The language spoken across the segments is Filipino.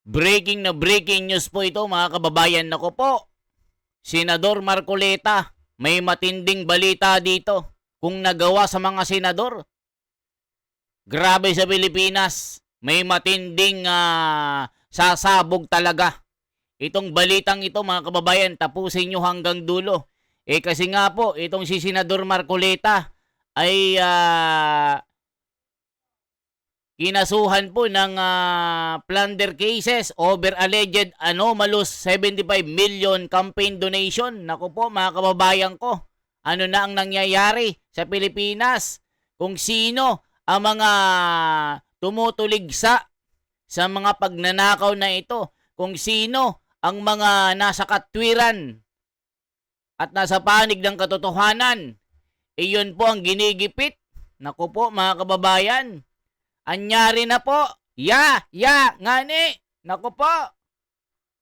Breaking news po ito mga kababayan. Nako po, Senador Marcoleta, may matinding balita dito. Kung nagawa sa mga senador, grabe sa Pilipinas, may matinding sasabog talaga. Itong balitang ito mga kababayan, tapusin nyo hanggang dulo. Kasi nga po, itong si Senador Marcoleta ay kinasuhan po ng plunder cases over alleged anomalous 75 million campaign donation. Naku po mga kababayan ko, ano na ang nangyayari sa Pilipinas? Kung sino ang mga tumutuligsa sa mga pagnanakaw na ito. Kung sino ang mga nasa katwiran at nasa panig ng katotohanan. Iyon po ang ginigipit. Naku po mga kababayan. Anyari na po. Ngani. Naku po.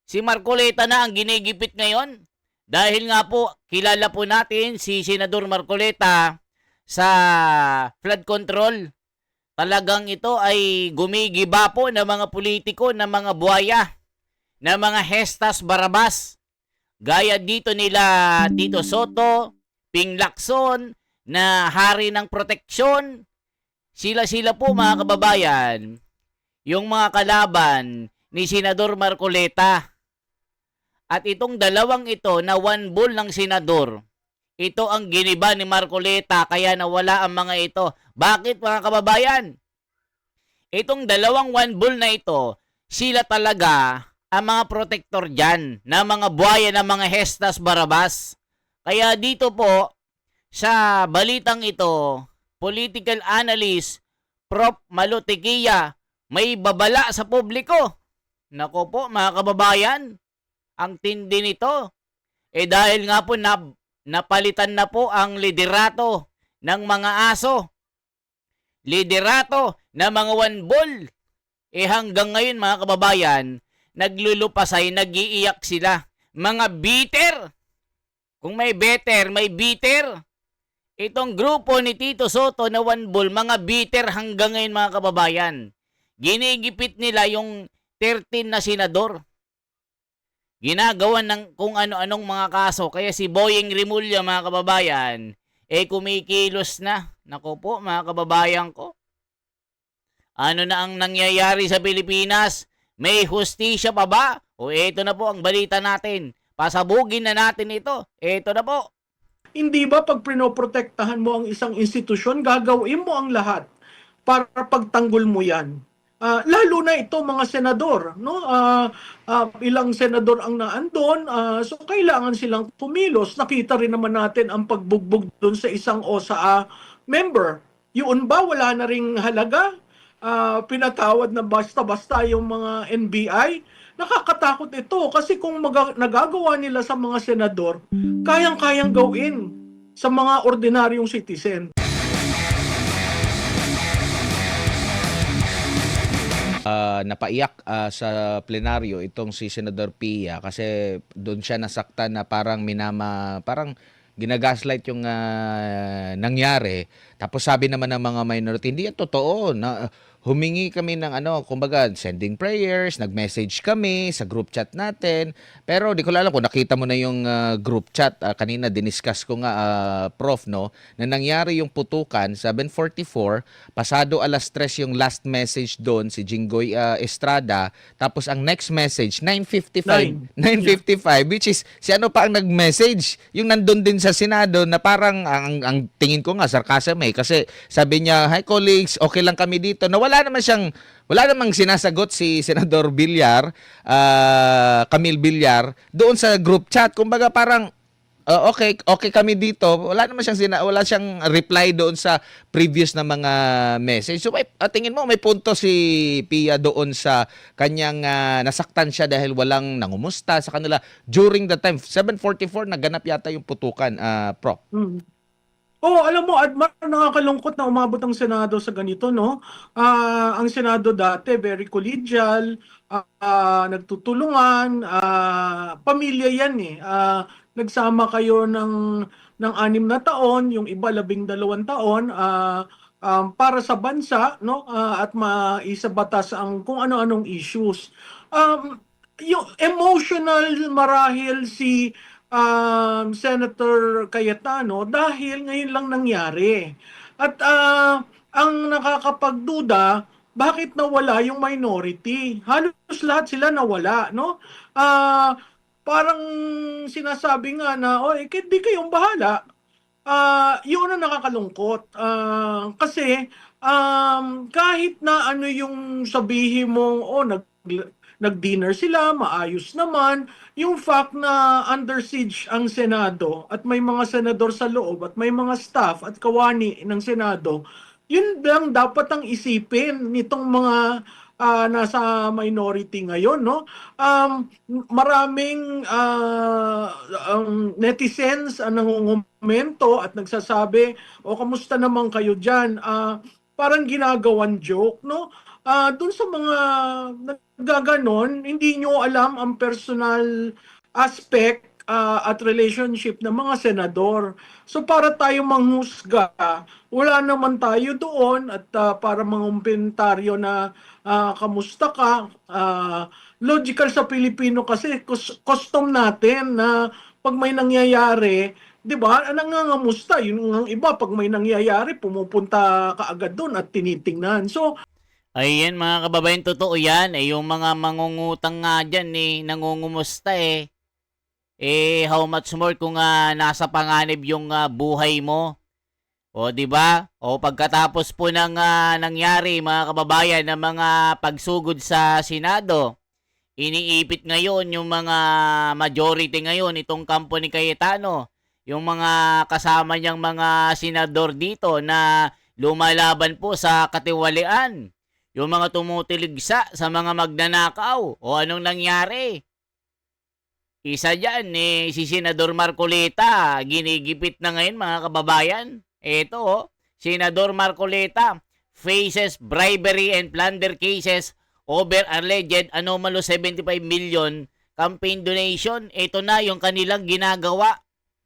Si Marcoleta na ang ginigipit ngayon. Dahil nga po, kilala po natin si Senador Marcoleta sa flood control. Talagang ito ay gumigiba po ng mga politiko, ng mga buhaya, ng mga Hestas Barabas. Gaya dito nila Tito Soto, Ping Lacson, na hari ng proteksyon. Sila po mga kababayan, yung mga kalaban ni Senador Marcoleta. At itong dalawang ito na one bull ng senador, ito ang giniba ni Marcoleta kaya nawala ang mga ito. Bakit mga kababayan? Itong dalawang one bull na ito, sila talaga ang mga protector dyan na mga buhaya ng mga Hestas Barabas. Kaya dito po, sa balitang ito, political analyst Prof. Malutikia may babala sa publiko. Nako po mga kababayan, ang tindi nito. Dahil nga po napalitan na po ang liderato ng mga aso. Liderato ng mga one bull. Hanggang ngayon mga kababayan, naglulupasay, nag-iiyak sila. Mga bitter. Kung may better, may bitter. Itong grupo ni Tito Soto na one bull, mga bitter hanggang ngayon mga kababayan. Ginigipit nila yung 13 na senador. Ginagawa ng kung ano-anong mga kaso. Kaya si Boyeng Rimulya mga kababayan, kumikilos na. Naku po mga kababayan ko. Ano na ang nangyayari sa Pilipinas? May hustisya pa ba? O ito na po ang balita natin. Pasabugin na natin ito. Ito na po. Hindi ba pag pinoprotektahan mo ang isang institusyon, gagawin mo ang lahat para pagtanggol mo yan? Lalo na ito mga senador, no? Ilang senador ang naandon, so kailangan silang pumilos. Nakita rin naman natin ang pagbugbog doon sa isang OSA member. Yun ba wala na ring halaga? Pinatawad na basta-basta yung mga NBI? Nakakatakot ito kasi kung nagagawa nila sa mga senador, kayang-kayang gawin sa mga ordinaryong citizen. Napaiyak sa plenaryo itong si Senador Pia kasi doon siya nasaktan na parang parang ginagaslight yung nangyari. Tapos sabi naman ng mga minority, hindi yan totoo. Humingi kami ng kumbaga, sending prayers, nag-message kami sa group chat natin. Pero di ko alam kung nakita mo na yung group chat. Kanina diniscuss ko nga, Prof, no, na nangyari yung putukan, 7:44, pasado 3:00 yung last message doon, si Jinggoy Estrada. Tapos ang next message, 9:55, which is, si ano pa ang nag-message? Yung nandun din sa Senado na parang, ang tingin ko nga, sarcasm kasi sabi niya, hi colleagues, okay lang kami dito. Na wala namang sinasagot si Senador Villar, Camille Villar, doon sa group chat. Kumbaga parang, okay kami dito. Wala siyang reply doon sa previous na mga message. So tingin mo may punto si Pia doon sa kanyang nasaktan siya dahil walang nangumusta sa kanila during the time 7:44 naganap yata yung putukan, Prof. Alam mo, Admar, nakakalungkot na umabot ang Senado sa ganito, no? Ang Senado dati, very collegial, nagtutulungan, pamilya yan eh. Nagsama kayo ng 6 na taon, yung iba 12 taon, para sa bansa, no, at maisabatas ang kung ano-anong issues. Yung emotional marahil si Senator Cayetano dahil ngayon lang nangyari. At ang nakakapagduda, bakit nawala yung minority? Halos lahat sila nawala, no? Parang sinasabi nga na, oh, di kayong bahala. Yun ang nakakalungkot. Kasi kahit na ano yung sabihin mo, oh, nag-dinner sila, maayos naman, yung fact na under siege ang Senado at may mga senador sa loob at may mga staff at kawani ng Senado, yun lang dapat ang isipin nitong mga nasa minority ngayon, no? Maraming netizens ang nangungumento at nagsasabi, o kamusta naman kayo dyan? Parang ginagawan joke, no? Dun sa mga nagaganon, hindi nyo alam ang personal aspect at relationship ng mga senador. So para tayo manghusga, wala naman tayo doon at para mangumentaryo na kamusta ka. Logical sa Pilipino kasi custom natin na pag may nangyayari, 'di ba? Nangangamusta. Yung iba pag may nangyayari, pumupunta kaagad doon at tinitingnan. So Ayan mga kababayan, totoo yan. Yung mga mangungutang nga dyan, nangungumusta how much more kung nasa panganib yung buhay mo. O, di ba? O, pagkatapos po ng nangyari, mga kababayan, ng mga pagsugod sa Senado, iniipit ngayon yung mga majority ngayon, itong kampo ni Cayetano, yung mga kasama niyang mga senador dito na lumalaban po sa katiwalian, yung mga tumutiligsa sa mga magnanakaw. O anong nangyari? Isa dyan, si Senador Marcoleta, ginigipit na ngayon mga kababayan. Ito, Senador Marcoleta faces bribery and plunder cases over alleged anomalous 75 million campaign donation. Ito na yung kanilang ginagawa.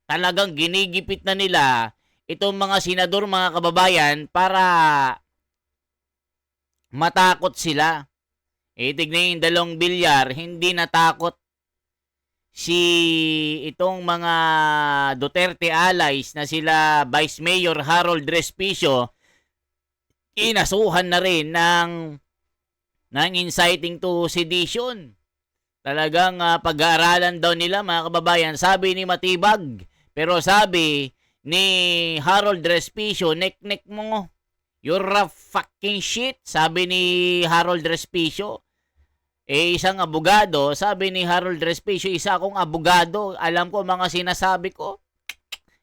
Talagang ginigipit na nila itong mga senador, mga kababayan, para matakot sila. Tignan yung 2 bilyar, hindi natakot si itong mga Duterte allies na sila Vice Mayor Harold Respicio. Inasuhan na rin ng inciting to sedition. Talagang pag-aaralan daw nila, mga kababayan, sabi ni Matibag. Pero sabi ni Harold Respicio, nek-nek mo, you're a fucking shit, sabi ni Harold Respicio. Isang abogado, sabi ni Harold Respicio, isa akong abogado, alam ko mga sinasabi ko.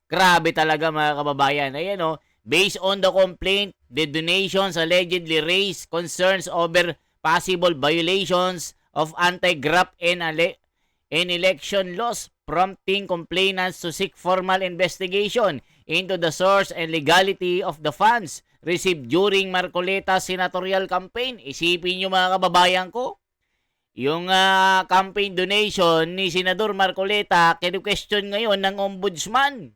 Grabe talaga mga kababayan. Ayan based on the complaint, the donations allegedly raised concerns over possible violations of anti-graft and election laws, prompting complainants to seek formal investigation into the source and legality of the funds received during Marcoleta's senatorial campaign. Isipin nyo mga kababayan ko, yung campaign donation ni Senador Marcoleta, kinu-question ngayon ng ombudsman.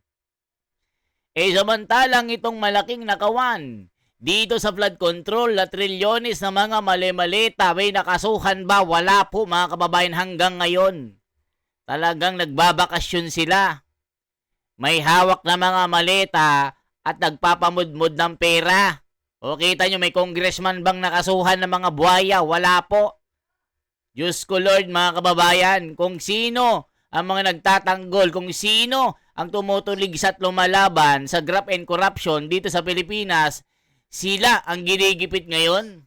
Samantalang itong malaking nakawan dito sa flood control na trilyones na mga mali-maleta, may nakasuhan ba? Wala po mga kababayan hanggang ngayon. Talagang nagbabakasyon sila. May hawak na mga maleta at nagpapamudmud ng pera. O kita nyo, may congressman bang nakasuhan ng mga buhaya? Wala po. Diyos ko Lord, mga kababayan, kung sino ang mga nagtatanggol, kung sino ang tumutulig at lumalaban sa graft and corruption dito sa Pilipinas, sila ang ginigipit ngayon.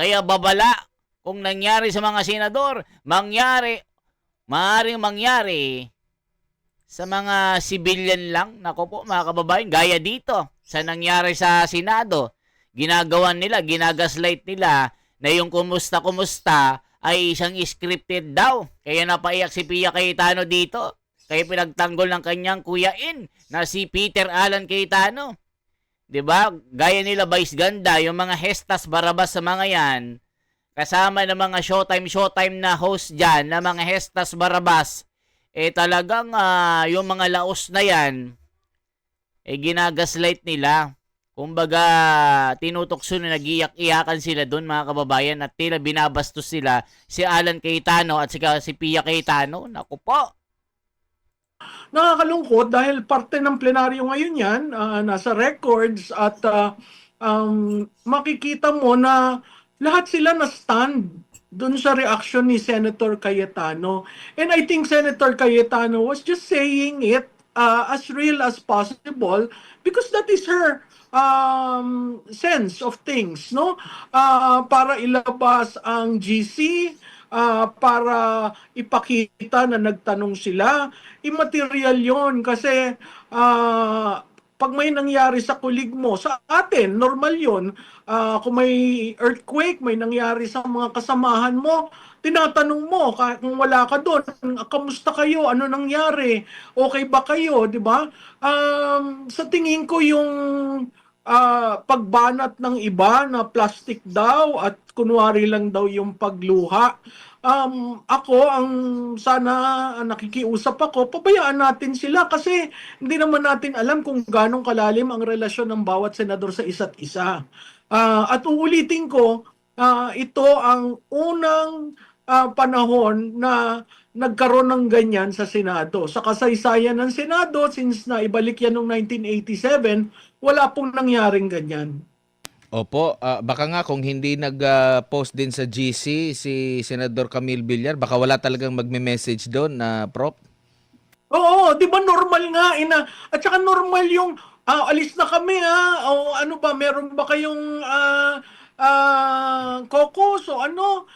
Kaya babala kung nangyari sa mga senador, maaaring mangyari sa mga civilian lang. Nako po mga kababayan, gaya dito sa nangyari sa Senado. Ginagawan nila, ginagaslight nila na yung kumusta-kumusta ay isang scripted daw. Kaya napaiyak si Pia Cayetano dito. Kaya pinagtanggol ng kanyang kuyain na si Peter Alan Cayetano. 'Di ba? Gaya nila Vice Ganda, yung mga Hestas Barabas sa mga yan, kasama ng mga showtime na host diyan, na mga Hestas Barabas, talagang yung mga laos na yan, ginagaslight nila. Kumbaga, tinutokso na nag-iyak-iyakan sila doon mga kababayan at tila binabastos sila si Alan Cayetano at saka si Pia Cayetano. Naku po. Nakakalungkot dahil parte ng plenaryo ngayon yan, nasa records at makikita mo na lahat sila na-stand dun sa reaction ni Senator Cayetano. And I think Senator Cayetano was just saying it as real as possible because that is her sense of things, no? Para ilabas ang GC, para ipakita na nagtanong sila, immaterial yon kasi pag may nangyari sa kulig mo, sa atin, normal yon. Kung may earthquake, may nangyari sa mga kasamahan mo, tinatanong mo kung wala ka doon, kamusta kayo? Ano nangyari? Okay ba kayo? Di ba? Sa tingin ko yung pagbanat ng iba na plastic daw at kunwari lang daw yung pagluha. Ako, ang sana nakikiusap ako, pabayaan natin sila kasi hindi naman natin alam kung ganong kalalim ang relasyon ng bawat senador sa isa't isa. At uulitin ko, ito ang unang panahon na nagkaroon ng ganyan sa Senado. Sa kasaysayan ng Senado, since na ibalik yan noong 1987, wala pong nangyaring ganyan. Opo, baka nga kung hindi nag-post din sa GC si Senador Camille Villar, baka wala talagang magme-message doon na Prof. Oo, di ba normal nga at saka normal yung alis na kami o ano ba, meron ba kayong caucus o ano?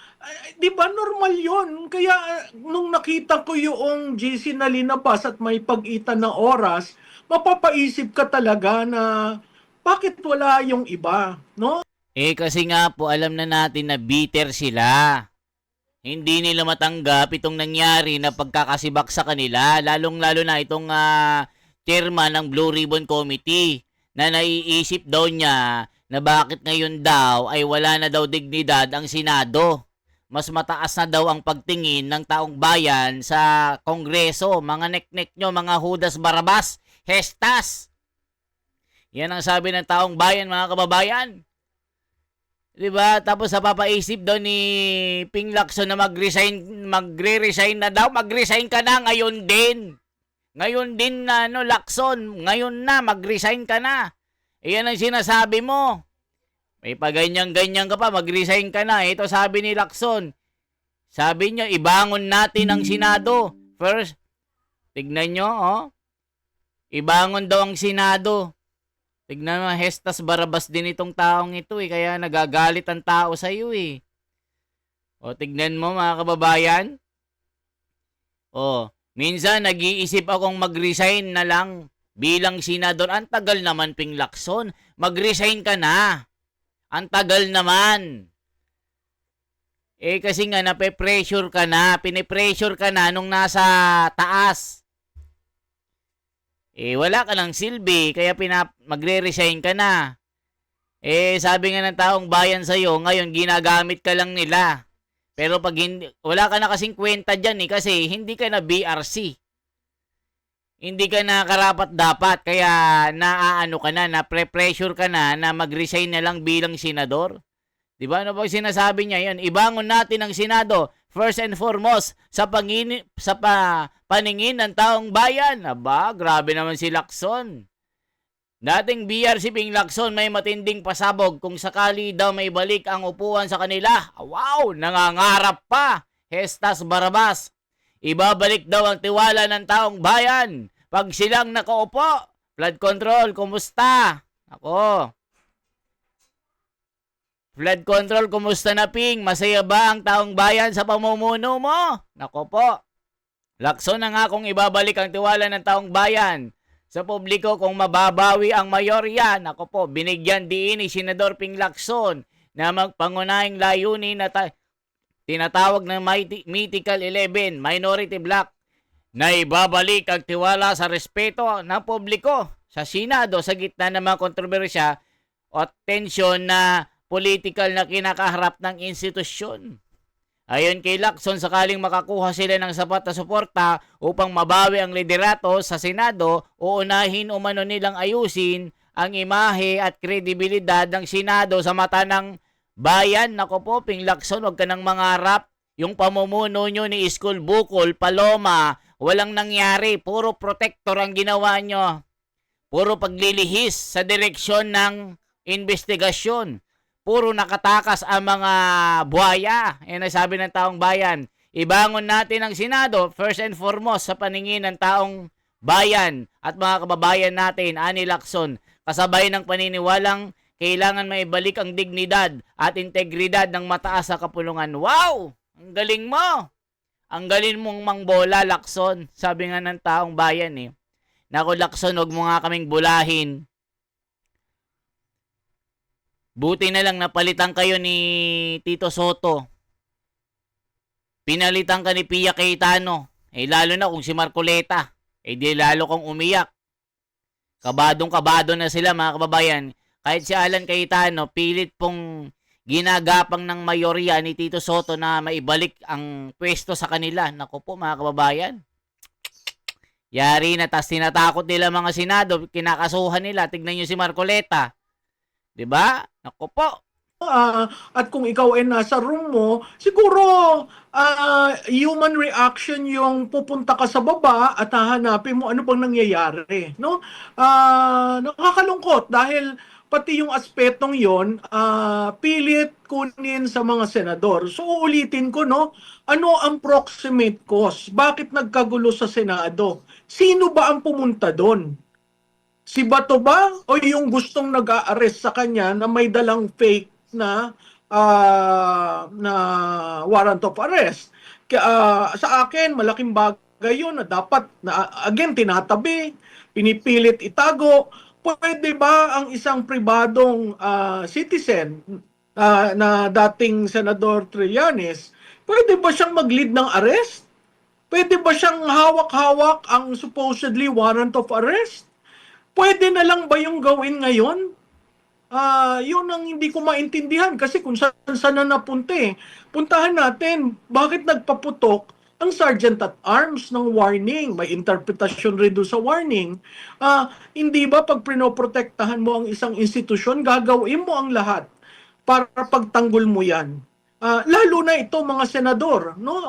Di ba normal yon? Kaya nung nakita ko yung GC na linabas at may pag-itan na oras, mapapaisip ka talaga na bakit wala yung iba, no? Kasi nga po alam na natin na bitter sila. Hindi nila matanggap itong nangyari na pagkakasibak sa kanila, lalong-lalo na itong chairman ng Blue Ribbon Committee na naiisip daw niya na bakit ngayon daw ay wala na daw dignidad ang Senado. Mas mataas na daw ang pagtingin ng taong bayan sa Kongreso. Mga nek-nek nyo, mga Judas Barabas, Hestas. Yan ang sabi ng taong bayan, mga kababayan. Diba? Tapos napapaisip daw ni Ping Lacson na magre-resign na daw. Mag-resign ka na ngayon din. Ngayon din na, Lacson. Ngayon na, mag-resign ka na. Iyan ang sinasabi mo. May paganyan-ganyan ka pa, mag-resign ka na. Ito sabi ni Lacson. Sabi niya, ibangon natin ang Senado. First, tignan nyo, ibangon daw ang Senado. Tignan mo, Hestas Barabas din itong taong ito kaya nagagalit ang tao sa iyo O, tignan mo mga kababayan. O, minsan nag-iisip akong mag-resign na lang bilang senador. Ang tagal naman, Ping Lacson. Mag-resign ka na. Ang tagal naman. Kasi nga nape-pressure ka na. Pinipressure ka na nung nasa taas. Wala ka ng silbi, kaya magre-resign ka na. Sabi nga ng taong bayan sa'yo, ngayon ginagamit ka lang nila. Pero pag wala ka na kasing kwenta dyan kasi hindi ka na BRC. Hindi ka na karapat dapat, kaya naaano ka na pre-pressure ka na mag-resign na lang bilang senador. Diba? Ano ba sinasabi niya yan? Ibangon natin ang Senado, first and foremost, sa paningin ng taong bayan. Aba, grabe naman si Lacson. Dating BRC Ping Lacson may matinding pasabog kung sakali daw may balik ang upuan sa kanila. Wow, nangangarap pa. Hestas Barabas. Ibabalik daw ang tiwala ng taong bayan pag silang nakaupo. Flood control, kumusta? Ako. Flood control, kumusta na, Ping? Masaya ba ang taong bayan sa pamumuno mo? Nako po. Lacson na nga kung ibabalik ang tiwala ng taong bayan sa publiko kung mababawi ang mayorya. Nako po, binigyan diin ni Senador Ping Lacson na magpangunahing layunin na tinatawag ng Mythical 11, Minority Bloc, na ibabalik ang tiwala sa respeto ng publiko sa Senado sa gitna ng mga kontrobersya o tensyon na political na kinakaharap ng institusyon. Ayon kay Lacson, sakaling makakuha sila ng sapat na suporta upang mabawi ang liderato sa Senado, uunahin umano nilang ayusin ang imahe at kredibilidad ng Senado sa mata ng bayan. Nako po, Ping Lacson, huwag ka nang mangarap. Yung pamumuno nyo ni Iskul Bukol, Paloma, walang nangyari. Puro protector ang ginawa nyo. Puro paglilihis sa direksyon ng investigasyon. Puro nakatakas ang mga buhaya. Yan ang sabi ng taong bayan. Ibangon natin ang Senado, first and foremost, sa paningin ng taong bayan at mga kababayan natin, Ani Lacson, kasabay ng paniniwalang kailangan maibalik ang dignidad at integridad ng mataas sa kapulungan. Wow! Ang galing mo! Ang galing mong mangbola, Lacson. Sabi nga ng taong bayan eh. Naku, Lacson, huwag mo nga kaming bulahin. Buti na lang napalitan kayo ni Tito Soto. Pinalitan ka ni Pia Cayetano. Eh lalo na kung si Marcoleta. Eh di lalo kang umiyak. Kabadong-kabado na sila mga kababayan. Kahit si Alan Cayetano, pilit pong ginagapang ng mayorya ni Tito Soto na maibalik ang pwesto sa kanila. Naku po mga kababayan. Yari na, tas tinatakot nila mga Senado, kinakasuhan nila. Tignan nyo si Marcoleta. 'Di ba? Naku po. At kung ikaw ay nasa room mo, siguro human reaction yung pupunta ka sa baba at hahanapin mo ano bang nangyayari, no? Nakakalungkot dahil pati yung aspetong yon pilit kunin sa mga senador. So uulitin ko, no, ano ang proximate cause? Bakit nagkagulo sa Senado? Sino ba ang pumunta doon? Si Bato ba o yung gustong nag-a-arrest sa kanya na may dalang fake na warrant of arrest? Sa akin, malaking bagay yun na dapat, again, tinatabi, pinipilit itago. Pwede ba ang isang pribadong citizen na dating Senador Trillanes, pwede ba siyang mag-lead ng arrest? Pwede ba siyang hawak-hawak ang supposedly warrant of arrest? Pwede na lang ba yung gawin ngayon? Yun ang hindi ko maintindihan kasi kung saan na napunta eh. Puntahan natin, bakit nagpaputok ang Sergeant at Arms ng warning? May interpretasyon rin doon sa warning. Hindi ba pag pinoprotektahan mo ang isang institusyon, gagawin mo ang lahat para pagtanggol mo yan? Lalo na ito mga senador, no?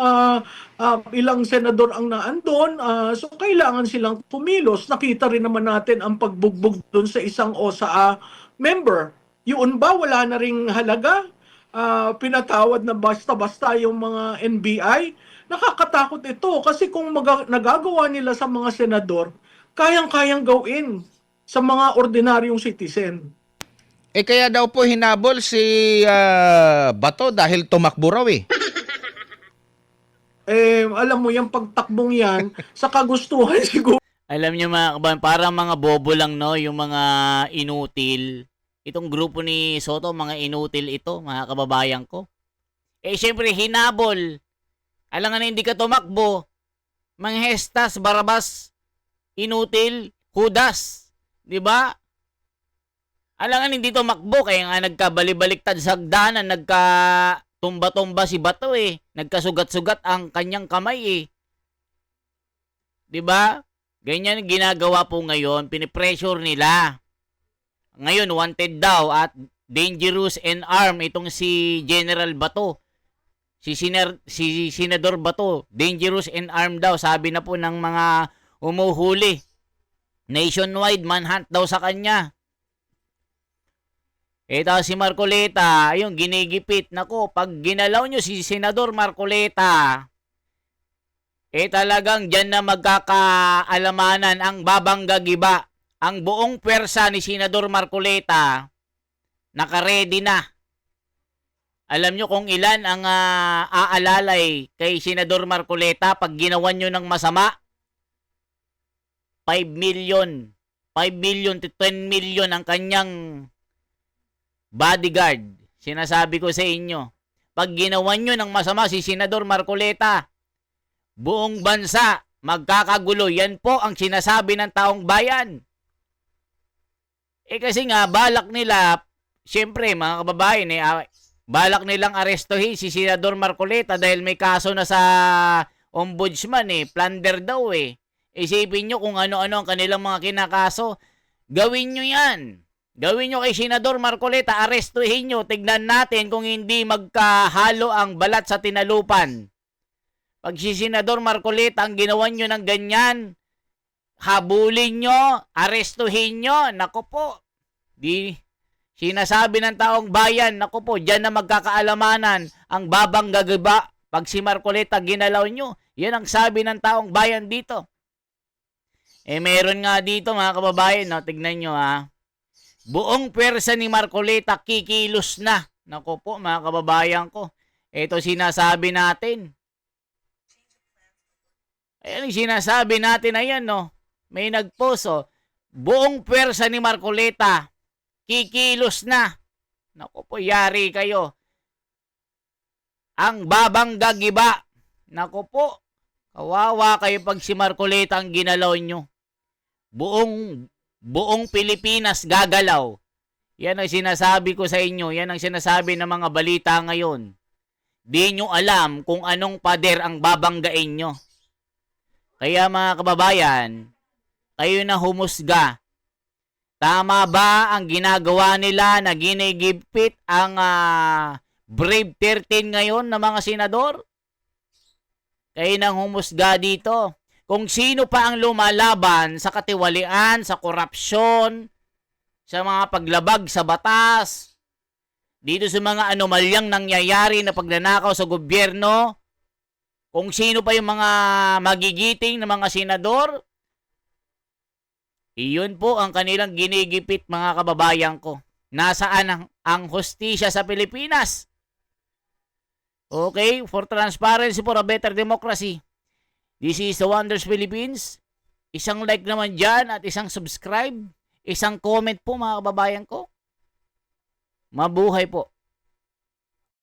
Ilang senador ang naandon, so kailangan silang pumilos. Nakita rin naman natin ang pagbugbog doon sa isang OSA member. Yun ba wala na ring halaga? Pinatawad na basta-basta yung mga NBI. Nakakatakot ito kasi kung nagagawa nila sa mga senador, kayang-kayang gawin sa mga ordinaryong citizen. Eh kaya daw po hinabol si Bato dahil tumakbo raw eh. Alam mo yung pagtakbong yan, sa kagustuhan siguro. Alam niyo mga kababayan, parang mga bobo lang, no, yung mga inutil. Itong grupo ni Soto, mga inutil ito, mga kababayan ko. Syempre, hinabol. Alam nga na hindi ka tumakbo. Mga Hestas, Barabas, inutil, Judas. 'Di ba? Alam nga hindi tumakbo, kaya nga nagkabali-baliktad sa hagdanan, nagka-tumba-tumba si Bato eh. Nagkasugat-sugat ang kanyang kamay eh. 'Di ba? Ganyan ginagawa po ngayon, pinipressure nila. Ngayon, wanted daw at dangerous and armed itong si General Bato. Si Senador Bato, dangerous and armed daw, sabi na po ng mga umuhuli. Nationwide manhunt daw sa kanya. Ito si Marcoleta, ayun, ginigipit. Nako, pag ginalaw nyo si Senador Marcoleta, talagang dyan na magkakaalamanan ang babanggagiba. Ang buong pwersa ni Senador Marcoleta, nakaredy na. Alam nyo kung ilan ang aalalay kay Senador Marcoleta pag ginawan nyo ng masama? 5 million. 5 million to 10 million ang kanyang bodyguard. Sinasabi ko sa inyo. Pag ginawan nyo ng masama si Senador Marcoleta, buong bansa magkakagulo. Yan po ang sinasabi ng taong bayan. Kasi nga, balak nila, syempre mga kababayan, balak nilang arestuhin si Senador Marcoleta dahil may kaso na sa ombudsman plunder daw eh. Isipin nyo kung ano-ano ang kanilang mga kinakaso. Gawin nyo yan. Gawin nyo kay Senador Marcoleta, arestuhin nyo, tignan natin kung hindi magkahalo ang balat sa tinalupan. Pag si Senador Marcoleta ang ginawa nyo ng ganyan, habulin nyo, arestuhin nyo, naku po, di sinasabi ng taong bayan, naku po, dyan na magkakaalamanan ang babang gagaba. Pag si Marcoleta ginalaw nyo, yan ang sabi ng taong bayan dito. Meron nga dito mga kababayan, no? Tignan nyo ha. Buong pwersa ni Marcoleta kikilos na. Naku po mga kababayan ko. Ito sinasabi natin. Ayan yung sinasabi natin, ayan no. May nagpost oh. Buong pwersa ni Marcoleta kikilos na. Naku po, yari kayo. Ang babang gagiba. Naku po, kawawa kayo pag si Marcoleta ang ginalaw nyo. Buong Pilipinas gagalaw. Yan ang sinasabi ko sa inyo. Yan ang sinasabi ng mga balita ngayon. Di nyo alam kung anong pader ang babanggain nyo. Kaya mga kababayan, kayo na humusga. Tama ba ang ginagawa nila na ginigipit ang Brave 13 ngayon ng mga senador? Kayo nang humusga dito. Kung sino pa ang lumalaban sa katiwalian, sa korupsyon, sa mga paglabag sa batas, dito sa mga anomalyang nangyayari na pagnanakaw sa gobyerno, kung sino pa yung mga magigiting na mga senador, iyon po ang kanilang ginigipit mga kababayan ko. Nasaan ang hustisya sa Pilipinas? Okay, for transparency, for a better democracy. This is the Wonders Philippines. Isang like naman dyan at isang subscribe. Isang comment po mga kababayan ko. Mabuhay po.